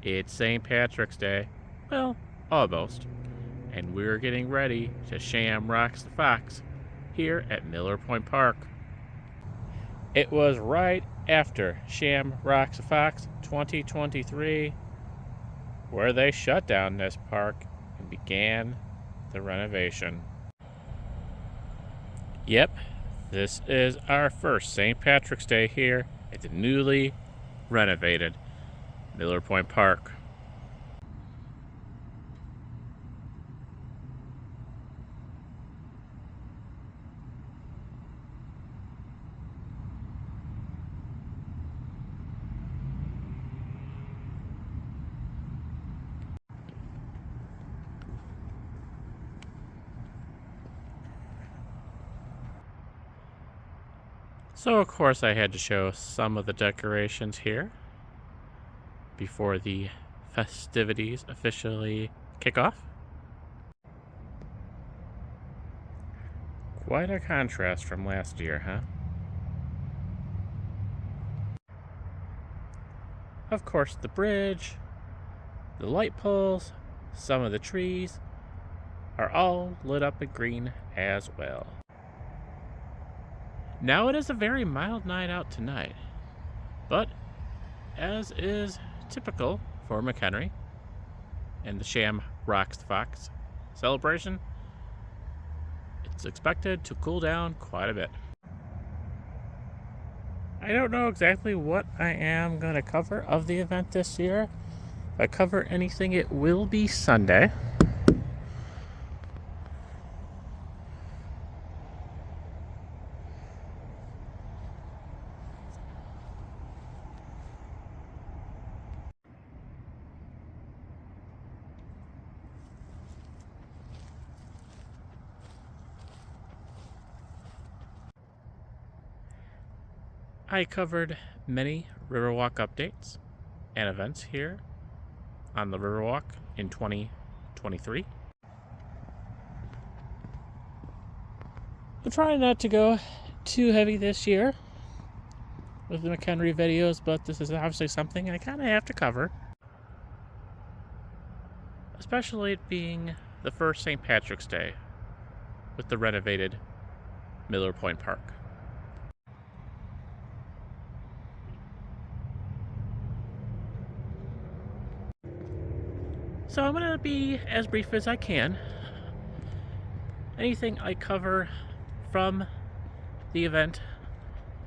It's St. Patrick's Day. Well, almost. And we're getting ready to ShamROCKS the Fox here at Miller Point Park. It was right after ShamROCKS the Fox 2023 where they shut down this park and began the renovation. Yep, this is our first St. Patrick's Day here at the newly renovated Miller Point Park. So of course I had to show some of the decorations here before the festivities officially kick off. Quite a contrast from last year, huh? Of course, the bridge, the light poles, some of the trees are all lit up in green as well. Now it is a very mild night out tonight, but as is typical for McHenry and the ShamROCKS the Fox celebration, it's expected to cool down quite a bit. I don't know exactly what I am going to cover of the event this year. If I cover anything, it will be Sunday. I covered many Riverwalk updates and events here on the Riverwalk in 2023. I'm trying not to go too heavy this year with the McHenry videos, but this is obviously something I kind of have to cover. Especially it being the first St. Patrick's Day with the renovated Miller Point Park. So I'm going to be as brief as I can. Anything I cover from the event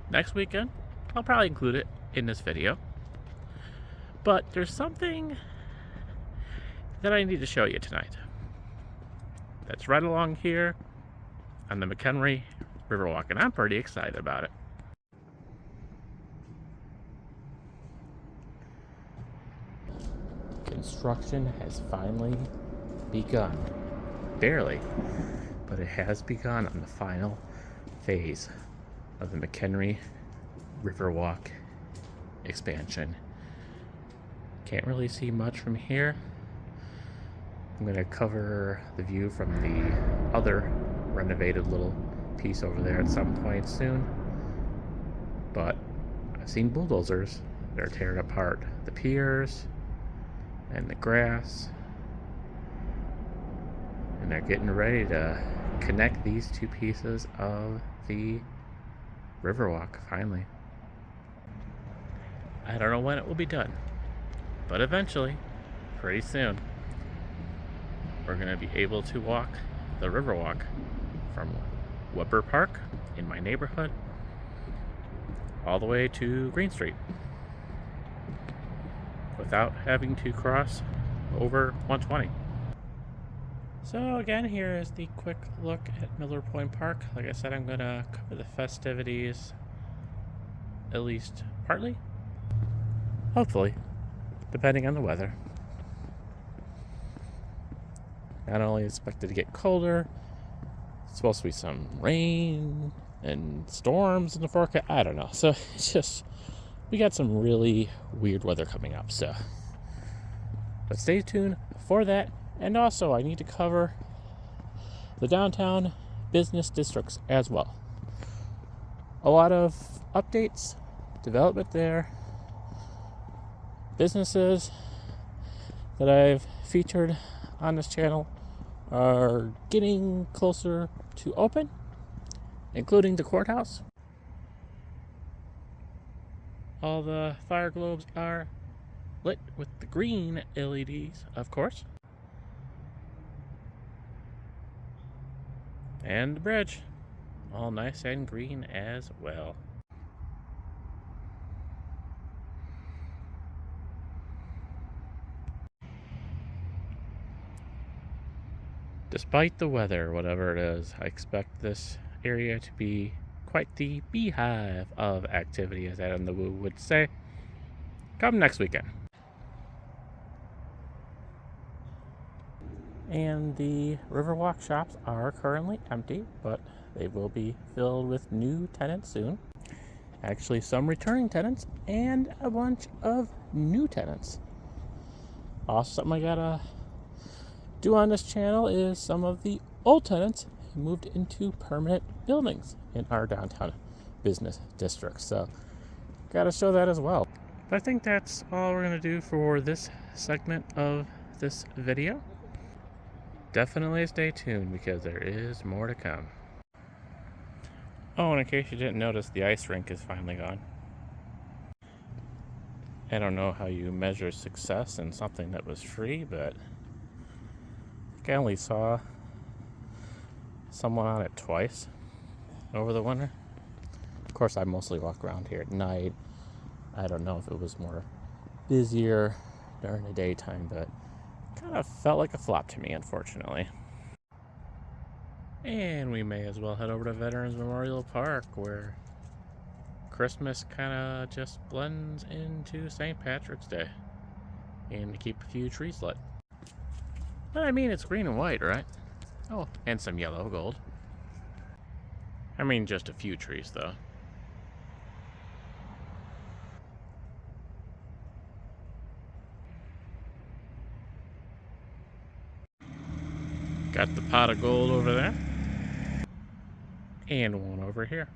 next weekend, I'll probably include it in this video. But there's something that I need to show you tonight that's right along here on the McHenry Riverwalk, and I'm pretty excited about it. Construction has finally begun. Barely, but it has begun on the final phase of the McHenry Riverwalk expansion. Can't really see much from here. I'm going to cover the view from the other renovated little piece over there at some point soon. But I've seen bulldozers that are tearing apart the piers and the grass, and they're getting ready to connect these two pieces of the Riverwalk finally. I don't know when it will be done, but eventually, pretty soon, we're going to be able to walk the Riverwalk from Weber Park in my neighborhood all the way to Green Street without having to cross over 120. So again, here is the quick look at Miller Point Park. Like I said, I'm going to cover the festivities at least partly. Hopefully, depending on the weather. Not only expected to get colder, it's supposed to be some rain and storms in the forecast. I don't know. So it's just, we got some really weird weather coming up. But stay tuned for that. And also, I need to cover the downtown business districts as well. A lot of updates, development there, businesses that I've featured on this channel are getting closer to open, including the courthouse. All the fire globes are lit with the green LEDs, of course. And the bridge, all nice and green as well. Despite the weather, whatever it is, I expect this area to be quite the beehive of activity, as Adam the Woo would say, come next weekend. And the Riverwalk shops are currently empty, but they will be filled with new tenants soon. Actually, some returning tenants and a bunch of new tenants. Also, something I gotta do on this channel is some of the old tenants moved into permanent buildings in our downtown business district. So, gotta show that as well. But I think that's all we're gonna do for this segment of this video. Definitely stay tuned because there is more to come. Oh, and in case you didn't notice, the ice rink is finally gone. I don't know how you measure success in something that was free, but I only saw someone on it twice over the winter. Of course, I mostly walk around here at night. I don't know if it was more busier during the daytime, but kind of felt like a flop to me, unfortunately. And we may as well head over to Veterans Memorial Park, where Christmas kind of just blends into St. Patrick's Day, and to keep a few trees lit. But I mean, it's green and white, right? Oh, and some yellow gold. I mean, just a few trees, though. Got the pot of gold over there. And one over here.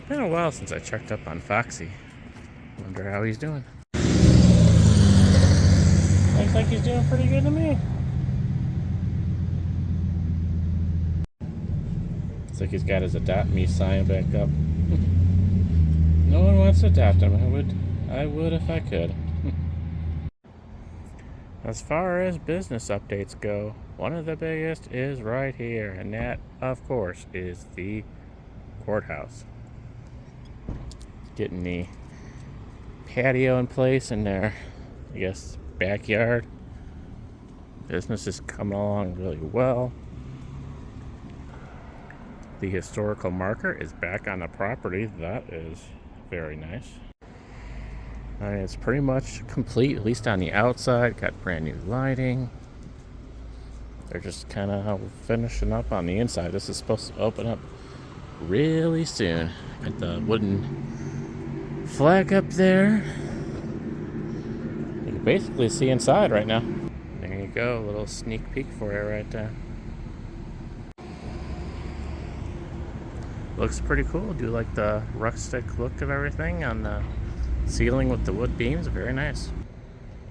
Been a while since I checked up on Foxy. Wonder how he's doing. Looks like he's doing pretty good to me. Looks like he's got his adopt me sign back up. No one wants to adopt him. I would if I could. As far as business updates go, one of the biggest is right here, and that, of course, is the courthouse. Getting the patio in place in their, I guess, backyard. Business is coming along really well. The historical marker is back on the property. That is very nice. I mean, it's pretty much complete, at least on the outside. Got brand new lighting. They're just kind of finishing up on the inside. This is supposed to open up really soon. Got the wooden flag up there. You can basically see inside right now. There you go, a little sneak peek for you right there. Looks pretty cool. Do like the rustic look of everything on the ceiling with the wood beams. Very nice.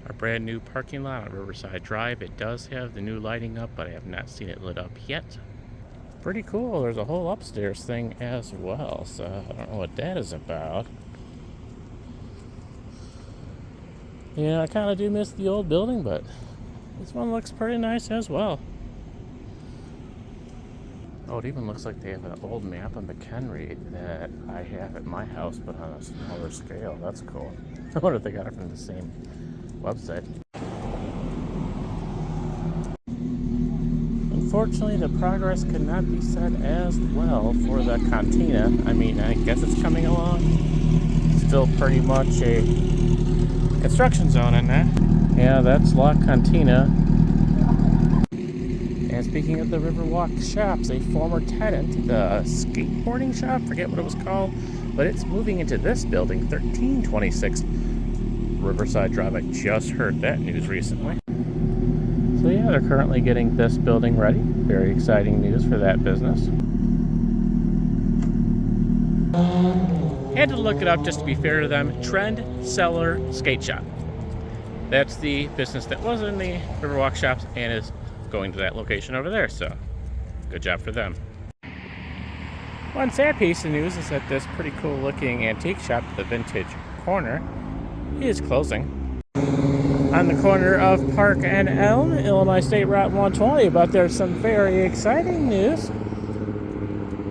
Our brand new parking lot on Riverside Drive. It does have the new lighting up, but I have not seen it lit up yet. Pretty cool. There's a whole upstairs thing as well, so I don't know what that is about. Yeah, I kind of do miss the old building, but this one looks pretty nice as well. Oh, it even looks like they have an old map of McHenry that I have at my house, but on a smaller scale. That's cool. I wonder if they got it from the same website. Unfortunately, the progress could not be said as well for the cantina. I mean, I guess it's coming along. Still pretty much a construction zone in there. Yeah, that's La Cantina. And speaking of the Riverwalk Shoppes, a former tenant, the skateboarding shop, forget what it was called, but it's moving into this building, 1326 Riverside Drive. I just heard that news recently. So So yeah, they're currently getting this building ready. Very exciting news for that business. Had to look it up just to be fair to them. Trend Seller Skate Shop. That's the business that was in the Riverwalk Shoppes and is going to that location over there, so good job for them. One sad piece of news is that this pretty cool looking antique shop, the Vintage Corner, is closing. On the corner of Park and Elm, Illinois State Route 120, but there's some very exciting news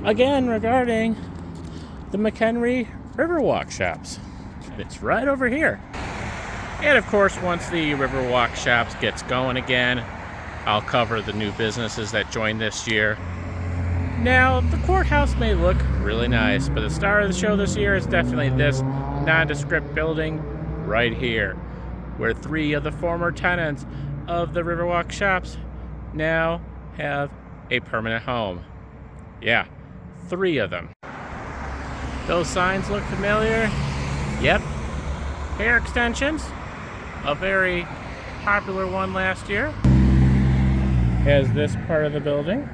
again regarding the McHenry Riverwalk Shoppes. It's right over here. And of course, once the Riverwalk Shoppes gets going again, I'll cover the new businesses that joined this year. Now, the courthouse may look really nice, but the star of the show this year is definitely this nondescript building right here, where 3 of the former tenants of the Riverwalk Shoppes now have a permanent home. Yeah, 3 of them. Those signs look familiar. Yep, hair extensions. A very popular one last year. Has this part of the building.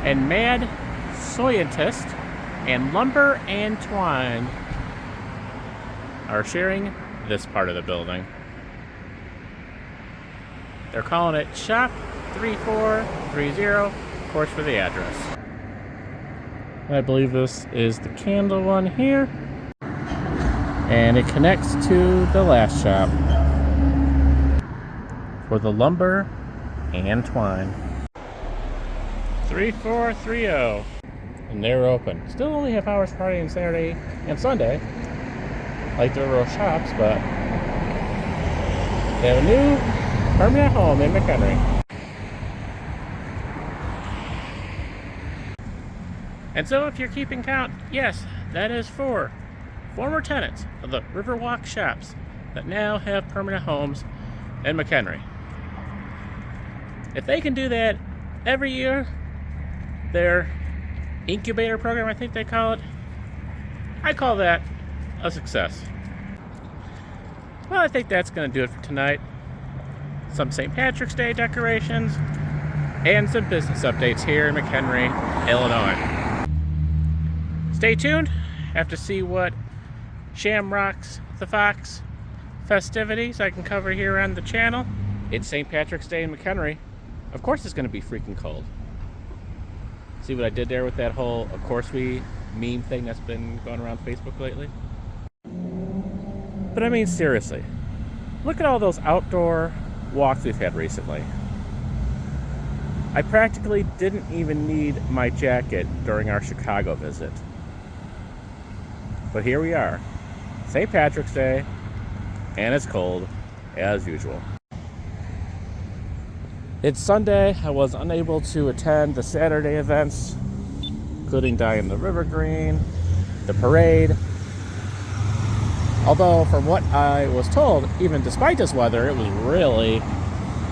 And Mad Scientist and Lumber and Twine are sharing this part of the building. They're calling it Shop 3430, of course, for the address. I believe this is the candle one here. And it connects to the last shop for the Lumber and Twine. 3430. And they're open. Still only have hours Friday and Saturday and Sunday, like the Riverwalk Shoppes, but they have a new permanent home in McHenry. And so if you're keeping count, yes, that is 4 former tenants of the Riverwalk Shoppes that now have permanent homes in McHenry. If they can do that every year, their incubator program, I think they call it, I call that a success. Well, I think that's going to do it for tonight. Some St. Patrick's Day decorations and some business updates here in McHenry, Illinois. Stay tuned. Have to see what ShamROCKS the Fox festivities I can cover here on the channel. It's St. Patrick's Day in McHenry. Of course it's going to be freaking cold. See what I did there with that whole "of course we" meme thing that's been going around Facebook lately? But I mean, seriously, look at all those outdoor walks we've had recently. I practically didn't even need my jacket during our Chicago visit. But here we are, St. Patrick's Day, and it's cold, as usual. It's Sunday. I was unable to attend the Saturday events, including Dye in the River Green, the parade. Although, from what I was told, even despite this weather, it was really,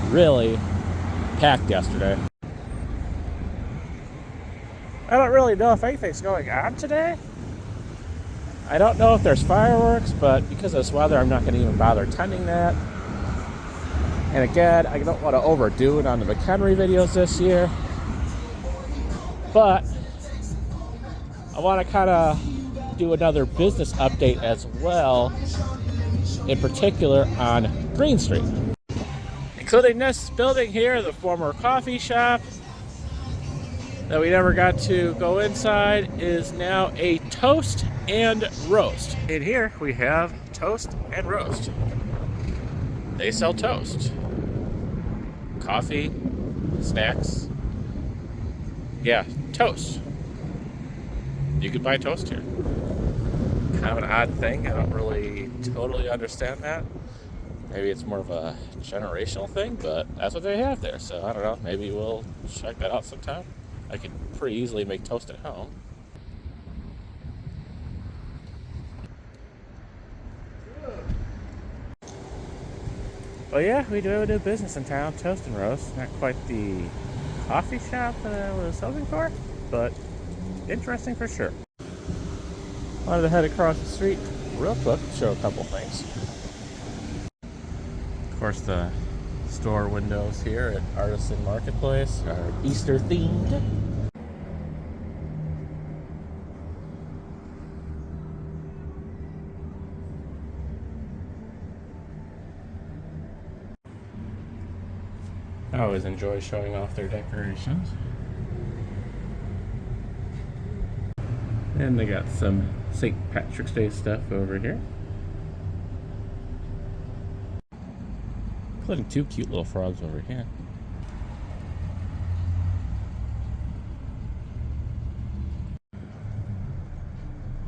really packed yesterday. I don't really know if anything's going on today. I don't know if there's fireworks, but because of this weather, I'm not going to even bother attending that. And again, I don't want to overdo it on the McHenry videos this year. But I want to kind of do another business update as well, in particular on Green Street. Including this building here, the former coffee shop that we never got to go inside, is now a Toast and Roast. In here we have Toast and Roast. They sell toast, coffee, snacks. Yeah, toast. You can buy toast here. Kind of an odd thing. I don't really totally understand that. Maybe it's more of a generational thing, but that's what they have there. So I don't know. Maybe we'll check that out sometime. I could pretty easily make toast at home. Well, yeah, we do have a new business in town, Toast and Roast. Not quite the coffee shop that I was hoping for, but interesting for sure. Wanted to head across the street real quick to show a couple things. Of course, the store windows here at Artisan Marketplace are Easter themed. I always enjoy showing off their decorations. And they got some St. Patrick's Day stuff over here, including two cute little frogs over here.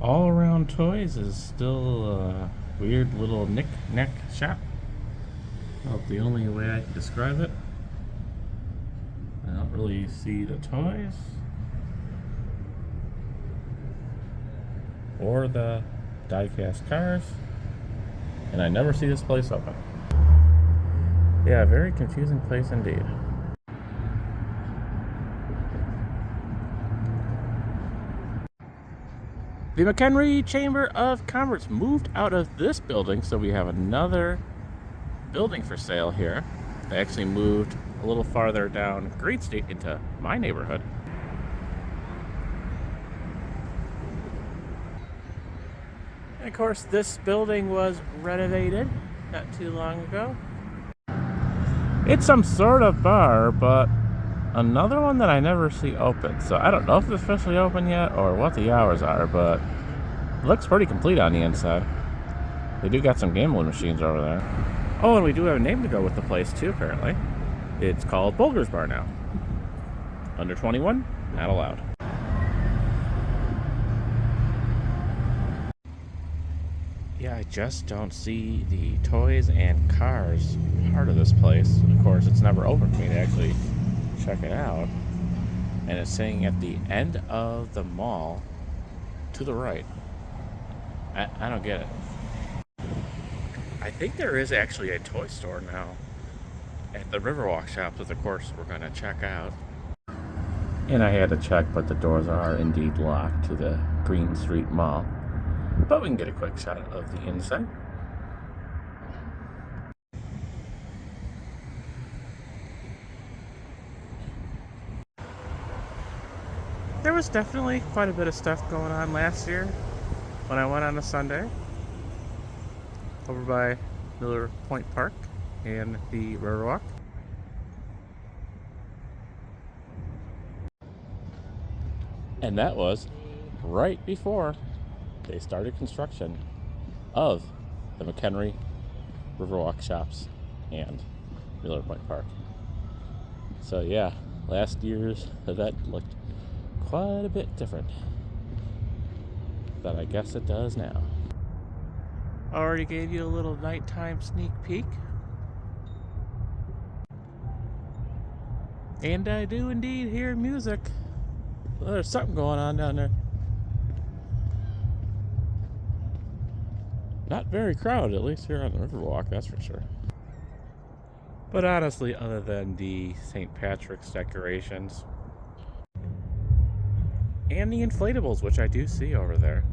All Around Toys is still a weird little knick-knack shop. Well, the only way I can describe it. I don't really see the toys or the die-cast cars, and I never see this place open. Yeah, very confusing place indeed. The McHenry Chamber of Commerce moved out of this building, so we have another building for sale here. They actually moved a little farther down Great Street into my neighborhood. And of course, this building was renovated not too long ago. It's some sort of bar, but another one that I never see open. So I don't know if it's officially open yet or what the hours are, but it looks pretty complete on the inside. They do got some gambling machines over there. Oh, and we do have a name to go with the place too, apparently. It's called Bulger's Bar now. Under 21, not allowed. Yeah, I just don't see the toys and cars part of this place. Of course, it's never open for me to actually check it out. And it's saying at the end of the mall to the right. I don't get it. I think there is actually a toy store now at the Riverwalk Shoppes that, of course, we're going to check out. And I had to check, but the doors are indeed locked to the Green Street Mall. But we can get a quick shot of the inside. There was definitely quite a bit of stuff going on last year when I went on a Sunday over by Miller Point Park and the Riverwalk. And that was right before they started construction of the McHenry Riverwalk Shoppes and Miller Point Park. So yeah, last year's event looked quite a bit different, but I guess it does now. Already gave you a little nighttime sneak peek. And I do indeed hear music. Well, there's something going on down there. Not very crowded, at least here on the Riverwalk, that's for sure. But honestly, other than the St. Patrick's decorations and the inflatables, which I do see over there,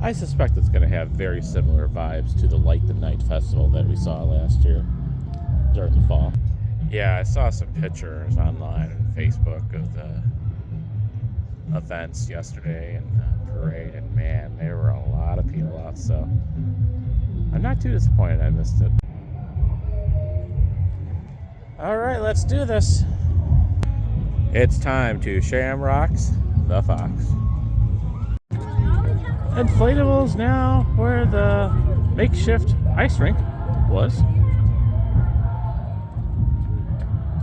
I suspect it's going to have very similar vibes to the Light the Night festival that we saw last year during the fall. Yeah, I saw some pictures online on Facebook of the events yesterday and the parade, and man, there were a lot of people out, so I'm not too disappointed I missed it. Alright, let's do this. It's time to ShamROCKS the Fox. Inflatables now where the makeshift ice rink was.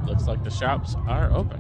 Looks like the shops are open.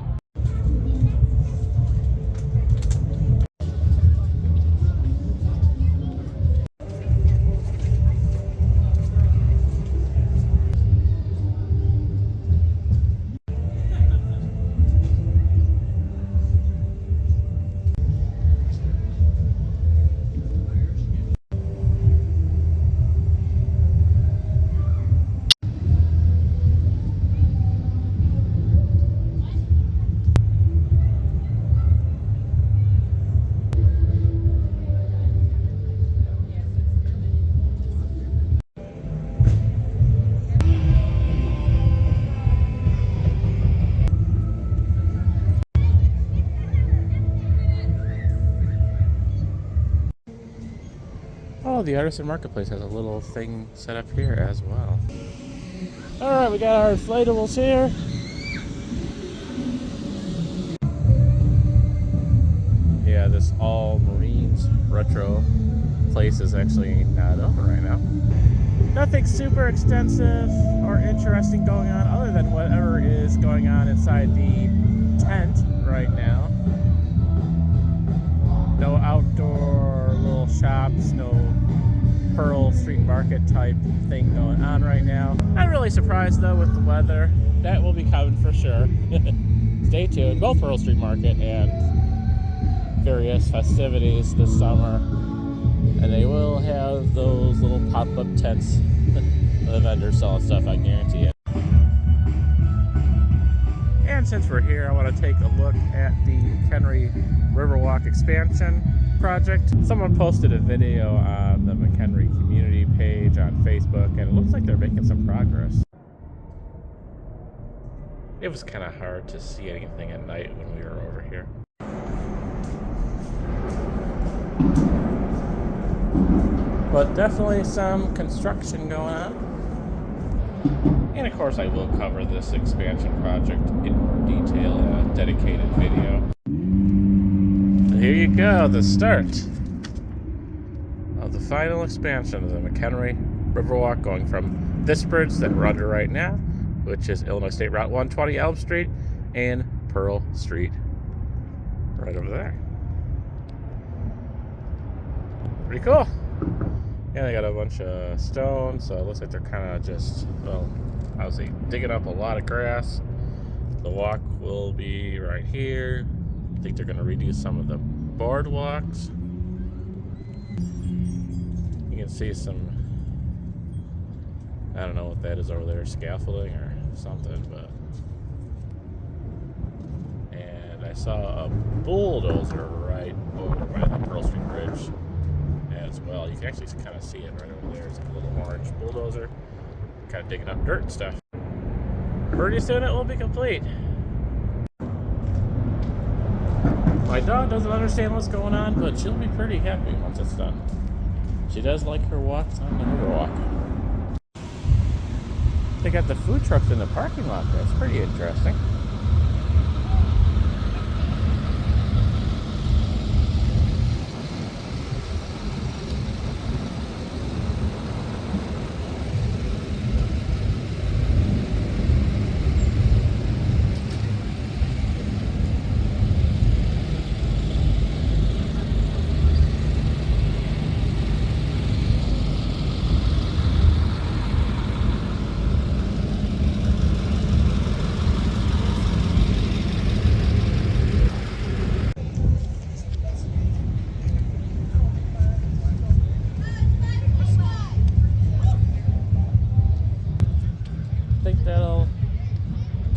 the Artisan Marketplace has a little thing set up here as well. Alright, we got our inflatables here. Yeah, this all Marines retro place is actually not open right now. Nothing super extensive or interesting going on other than whatever is going on inside the tent right now. No outdoor little shops, no Pearl Street Market type thing going on right now. Not really surprised though with the weather. That will be coming for sure. Stay tuned. Both Pearl Street Market and various festivities this summer. And they will have those little pop-up tents. The vendors selling stuff, I guarantee it. And since we're here, I want to take a look at the McHenry Riverwalk expansion project. Someone posted a video on the McHenry community page on Facebook, and it looks like they're making some progress. It was kind of hard to see anything at night when we were over here. But definitely some construction going on. And of course I will cover this expansion project in more detail in a dedicated video. So here you go, the start of the final expansion of the McHenry Riverwalk, going from this bridge that we're under right now, which is Illinois State Route 120 Elm Street, and Pearl Street right over there. Pretty cool. Yeah, they got a bunch of stone, so it looks like they're kind of just, well, obviously digging up a lot of grass. The walk will be right here. I think they're going to redo some of the boardwalks. You can see some, I don't know what that is over there, scaffolding or something, but. And I saw a bulldozer right over by the Pearl Street Bridge as well. You can actually kind of see it right over there. It's like a little orange bulldozer, kind of digging up dirt and stuff. Pretty soon it will be complete. My dog doesn't understand what's going on, but she'll be pretty happy once it's done. She does like her walks on the Riverwalk. They got the food trucks in the parking lot there. It's pretty interesting.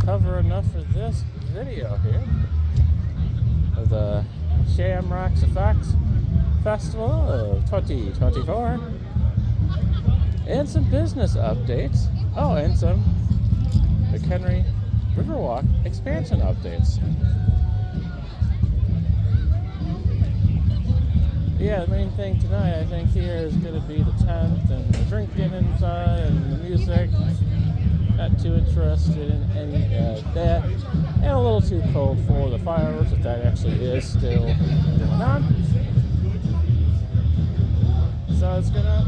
Cover enough for this video here of the ShamROCKS the Fox Festival of 2024 and some business updates. Oh, and some McHenry Riverwalk expansion updates. Yeah, the main thing tonight I think here is going to be the tent and the drinking inside and the music. Not too interested in any of that. And a little too cold for the fireworks, if that actually is still going on. So it's gonna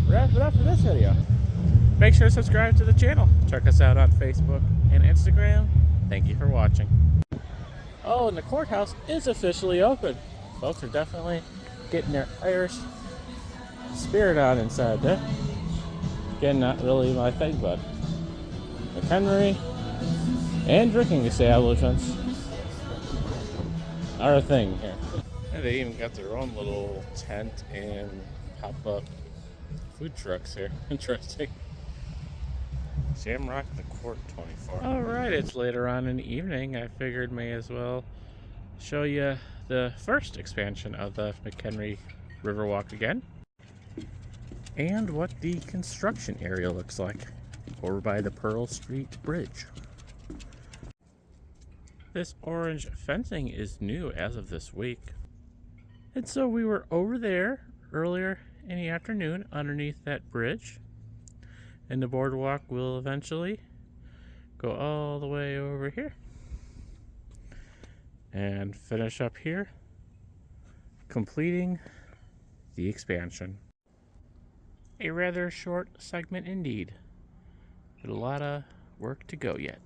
wrap it up for this video. Make sure to subscribe to the channel. Check us out on Facebook and Instagram. Thank you for watching. Oh, and the courthouse is officially open. Folks are definitely getting their Irish spirit on inside there. Again, not really my thing, but McHenry and drinking establishments are a thing here. And they even got their own little tent and pop-up food trucks here. Interesting. ShamROCK the Court 24. Alright, it's later on in the evening. I figured may as well show you the first expansion of the McHenry Riverwalk again. And what the construction area looks like over by the Pearl Street Bridge. This orange fencing is new as of this week. And so we were over there earlier in the afternoon underneath that bridge, and the boardwalk will eventually go all the way over here and finish up here, completing the expansion. A rather short segment indeed, but a lot of work to go yet.